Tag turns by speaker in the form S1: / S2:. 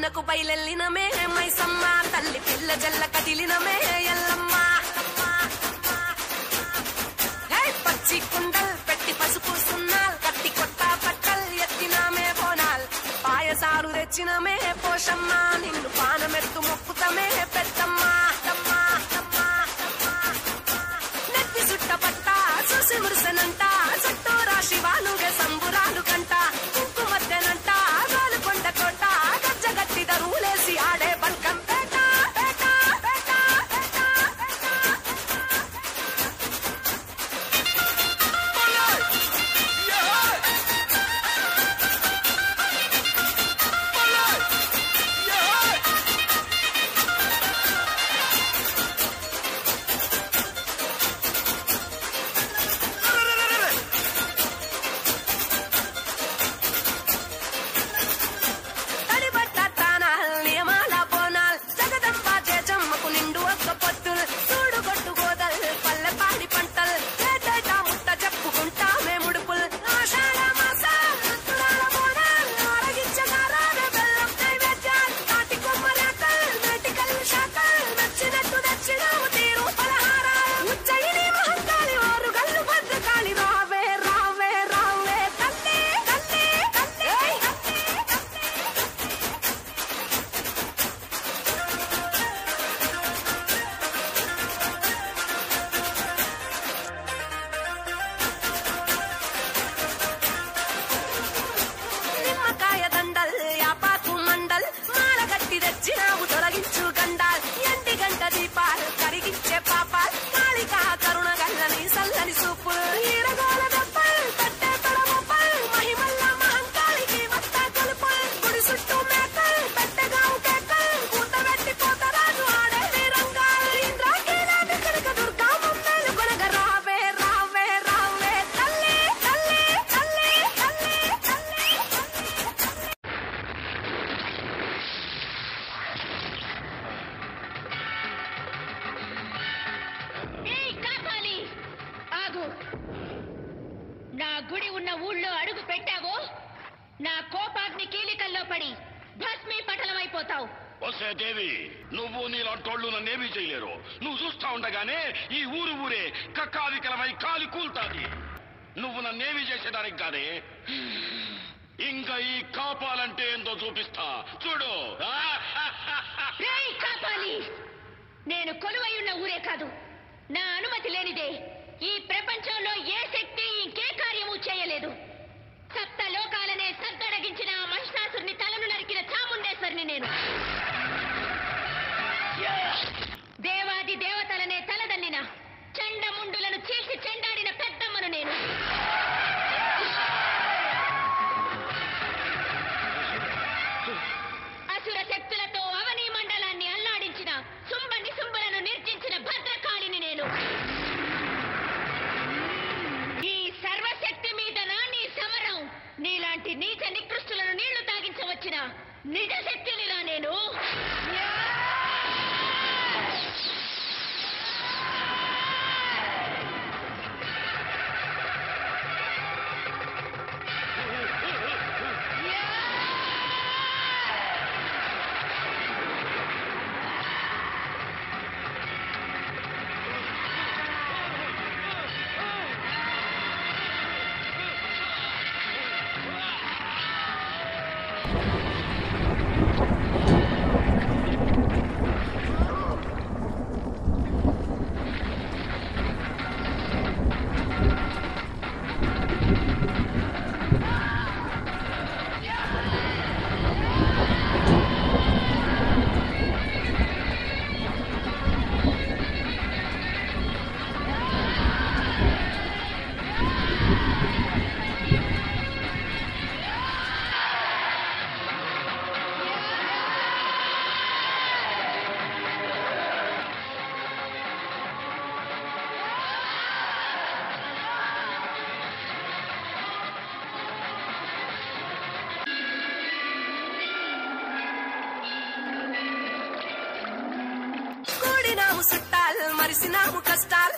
S1: కొండకు బయలెల్లినమే మైసమ్మ తల్లి పిల్ల జల్ల కదిలినమే ఎల్లమ్మ పచ్చి కుండల్ పెట్టి పసుపు సున్నాల్ కట్టి కొత్త బట్టల్ ఎత్తినామే బోనాల్ పాయసాలు తెచ్చినమే పోషమ్మ నిన్ను పానమెత్తు మొక్కుతమే పెద్దమ్మ నెత్తి సుట్ట పట్ట చూసి మురుసనంట చుట్టూరా శివాలుగే సంబురాలు కంట కుంకుమద్దెనంట గాలుకొండ కోట గజ్జగట్టి దరువులేసి ఆడే బల్కం పేట నా గుడి ఉన్న ఊళ్ళో అడుగు పెట్టావో నా కోపాగ్ని కీలికల్లో పడి భస్మీ పటలమైపోతావు.
S2: వసే దేవి, నువ్వు నీలాంటోళ్ళు నన్నేమీ చేయలేరు. నువ్వు చూస్తా ఉండగానే ఈ ఊరే కక్కావికలమై కాలి కూల్తాది. నువ్వు నన్నేమీ చేసేదానికి కాదే, ఇంకా ఈ కాపాలంటే ఏందో చూపిస్తా చూడు.
S1: కాపాలి, నేను కొలువై ఉన్న ఊరే కాదు, నా అనుమతి లేనిదే ఈ ప్రపంచంలో ఏ శక్తి ఇంకే కార్యము చేయలేదు. సప్త లోకాలనే సద్దడగించిన మహిషాసుని తలను నరికిన చాముండేశ్వరిని నేను. దేవాది దేవతలనే తలదన్నిన చండముండులను చీల్చి చెండాడిన పెద్దమ్మను నేను. అసుర శక్తులతో అవనీ మండలాన్ని అల్లాడించిన సుంబులను నిర్జించిన భద్రకాళిని నేను. ఈ సర్వశక్తి మీద నీ సమరం, నీలాంటి నీచ నికృష్టులను నీళ్లు తాగించవచ్చిన నిజ శక్తినిలా నేను. సుట్టాలు మరిసినాము కష్టాలు